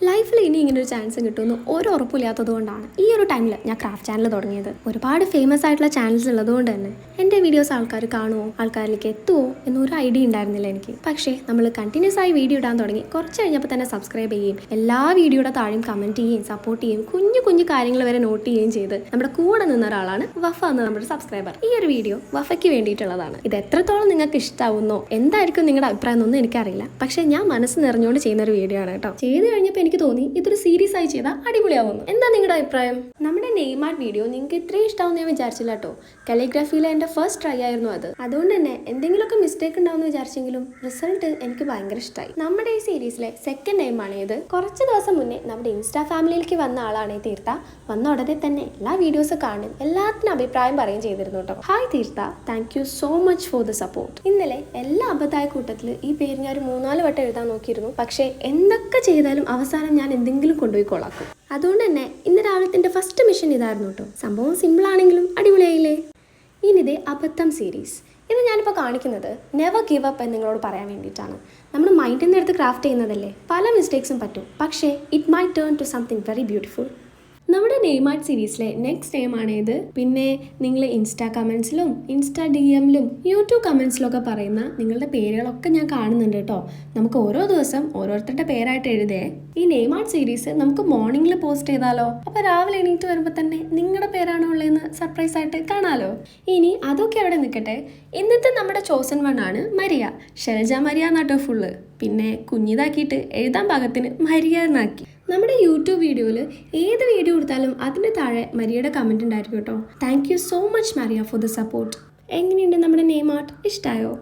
ലൈഫിൽ ഇനി ഇങ്ങനെ ഒരു ചാൻസ് കിട്ടുമെന്ന് ഒരു ഉറപ്പില്ലാത്തത് കൊണ്ടാണ് ഈ ഒരു ടൈമിൽ ഞാൻ ക്രാഫ്റ്റ് ചാനൽ തുടങ്ങിയത്. ഒരുപാട് ഫേമസ് ആയിട്ടുള്ള ചാനൽസ് ഉള്ളതുകൊണ്ട് തന്നെ എൻ്റെ വീഡിയോസ് ആൾക്കാർ കാണുമോ, ആൾക്കാരിലേക്ക് എത്തുമോ എന്നൊരു ഐഡിയ ഉണ്ടായിരുന്നില്ല എനിക്ക്. പക്ഷേ നമ്മൾ കണ്ടിന്യൂസ് ആയി വീഡിയോ ഇടാൻ തുടങ്ങി. കുറച്ച് കഴിഞ്ഞപ്പോൾ തന്നെ സബ്സ്ക്രൈബ് ചെയ്യുകയും എല്ലാ വീഡിയോയുടെ താഴെയും കമൻറ്റ് ചെയ്യുകയും സപ്പോർട്ട് ചെയ്യുകയും കുഞ്ഞു കുഞ്ഞു കാര്യങ്ങൾ വരെ നോട്ട് ചെയ്യുകയും ചെയ്ത് നമ്മുടെ കൂടെ നിന്ന ഒരാളാണ് വഫ എന്ന നമ്മുടെ സബ്സ്ക്രൈബർ. ഈ ഒരു വീഡിയോ വഫയ്ക്ക് വേണ്ടിയിട്ടുള്ളതാണ്. ഇത് എത്രത്തോളം നിങ്ങൾക്ക് ഇഷ്ടാവുന്നോ, എന്തായിരിക്കും നിങ്ങളുടെ അഭിപ്രായം എന്നൊന്നും എനിക്കറിയില്ല. പക്ഷേ ഞാൻ മനസ്സ് നിറഞ്ഞുകൊണ്ട് ചെയ്യുന്ന ഒരു വീഡിയോ ആണ് കേട്ടോ. ചെയ്ത് കഴിഞ്ഞപ്പോൾ എനിക്ക് തോന്നി ഇതൊരു സീരീസ് ആയി ചെയ്താൽ അടിപൊളിയാവുന്നു. എന്താ നിങ്ങളുടെ അഭിപ്രായം? നമ്മുടെ നെയിം ആർട്ട് വീഡിയോ നിങ്ങൾക്ക് ഇത്രയും ഇഷ്ടമാവുന്ന ഞാൻ വിചാരിച്ചില്ല കേട്ടോ. കാലിഗ്രാഫിയിലെ എൻ്റെ ഫസ്റ്റ് ട്രൈ ആയിരുന്നു അത്. അതുകൊണ്ട് തന്നെ എന്തെങ്കിലുമൊക്കെ മിസ്റ്റേക്ക് ഉണ്ടാവുമെന്ന് വിചാരിച്ചെങ്കിലും റിസൾട്ട് എനിക്ക് ഭയങ്കര ഇഷ്ടമായി. നമ്മുടെ ഈ സീരീസിലെ സെക്കൻഡ് നെയിമാണ് ഇത്. കുറച്ച് ദിവസം മുന്നേ നമ്മുടെ ഇൻസ്റ്റാ ഫാമിലിയിലേക്ക് വന്ന ആളാണ് ഈ തീർത്ഥ. വന്ന ഉടനെ തന്നെ എല്ലാ വീഡിയോസ് കാണും, എല്ലാത്തിനും അഭിപ്രായം പറയുകയും ചെയ്തിരുന്നു കേട്ടോ. Hi Theertha, thank you so much for the support. ഇന്നലെ എല്ലാ അബദ്ധമായ കൂട്ടത്തിൽ ഈ പേര് ഞാൻ ഒരു 3-4 വട്ടം എഴുതാൻ നോക്കിയിരുന്നു. പക്ഷേ എന്തൊക്കെ ചെയ്താലും അവസാനം ഞാൻ എന്തെങ്കിലും കൊണ്ടുപോയി കൊളാക്കും. അതുകൊണ്ട് തന്നെ ഇന്ന് രാവിലത്തെ ഫസ്റ്റ് മിഷൻ ഇതായിരുന്നു കേട്ടോ. സംഭവം സിമ്പിൾ ആണെങ്കിലും അടിപൊളിയായില്ലേ? ഇനിതേ അബദ്ധം സീരീസ്. ഇത് ഞാനിപ്പോൾ കാണിക്കുന്നത് നെവർ ഗിവ് അപ്പ് എന്ന് നിങ്ങളോട് പറയാൻ വേണ്ടിയിട്ടാണ്. നമ്മൾ മൈൻഡിൽ നിന്ന് എടുത്ത് ക്രാഫ്റ്റ് ചെയ്യുന്നതല്ലേ, പല മിസ്റ്റേക്സും പറ്റും. പക്ഷേ it my turn to something very beautiful. നമ്മുടെ നെയിം ആർട്ട് സീരീസിലെ നെക്സ്റ്റ് നെയിമാണ് ഇത്. പിന്നെ നിങ്ങൾ ഇൻസ്റ്റാ കമൻസിലും ഇൻസ്റ്റാ DM-ലും യൂട്യൂബ് കമൻസിലൊക്കെ പറയുന്ന നിങ്ങളുടെ പേരുകളൊക്കെ ഞാൻ കാണുന്നുണ്ട് കേട്ടോ. നമുക്ക് ഓരോ ദിവസം ഓരോരുത്തരുടെ പേരായിട്ട് എഴുതേ. ഈ നെയിം ആർട്ട് സീരീസ് നമുക്ക് മോർണിംഗിൽ പോസ്റ്റ് ചെയ്താലോ? അപ്പോൾ രാവിലെ എണീറ്റ് വരുമ്പോൾ തന്നെ നിങ്ങളുടെ പേരാണോ ഉള്ളതെന്ന് സർപ്രൈസ് ആയിട്ട് കാണാലോ. ഇനി അതൊക്കെ അവിടെ നിൽക്കട്ടെ. ഇന്നത്തെ നമ്മുടെ ചോസൺ വൺ ആണ് മരിയ. ഷെൽജ മരിയ എന്നാട്ടോ ഫുള്ള്. പിന്നെ കുഞ്ഞിതാക്കിയിട്ട് എഴുതാൻ പാകത്തിന് മരിയ എന്നാക്കി. നമ്മുടെ യൂട്യൂബ് വീഡിയോയിൽ ഏത് വീഡിയോ കൊടുത്താലും അതിൻ്റെ താഴെ മരിയയുടെ കമൻറ്റ് ഉണ്ടായിരിക്കും കേട്ടോ. Thank you so much Maria four the support. എങ്ങനെയുണ്ട് നമ്മുടെ നെയിം ആർട്ട്? ഇഷ്ടമായോ?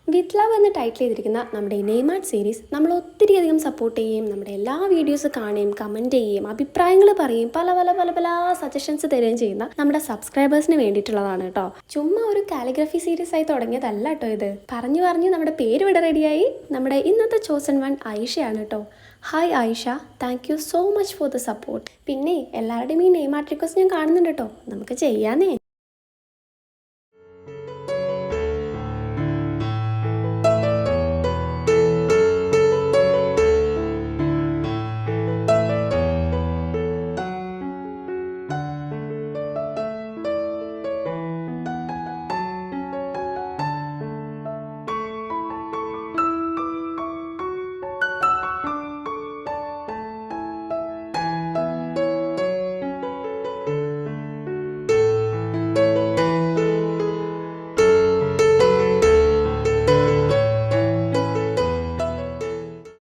വിത്ത് ലവ് എന്ന് ടൈറ്റിൽ ചെയ്തിരിക്കുന്ന നമ്മുടെ ഈ നെയിം ആർട്ട് സീരീസ് നമ്മൾ ഒത്തിരി അധികം സപ്പോർട്ട് ചെയ്യുകയും നമ്മുടെ എല്ലാ വീഡിയോസ് കാണുകയും കമൻറ്റ് ചെയ്യുകയും അഭിപ്രായങ്ങൾ പറയുകയും പല പല പല പല സജഷൻസ് തരുകയും ചെയ്യുന്ന നമ്മുടെ സബ്സ്ക്രൈബേഴ്സിന് വേണ്ടിയിട്ടുള്ളതാണ് കേട്ടോ. ചുമ്മാ ഒരു കാലിഗ്രഫി സീരീസ് ആയി തുടങ്ങിയതല്ല കേട്ടോ ഇത്. പറഞ്ഞു പറഞ്ഞ് നമ്മുടെ പേര് ഇവിടെ റെഡിയായി. നമ്മുടെ ഇന്നത്തെ ചോസൺ വൺ ആയിഷയാണ് കേട്ടോ. Hi Ayesha, thank you so much for the support. പിന്നെ എല്ലാവരുടെയും ഈ നെയിം ആർട്ട് റിക്വസ്റ്റ് ഞാൻ കാണുന്നുണ്ട് കേട്ടോ. നമുക്ക് ചെയ്യാന്നേ.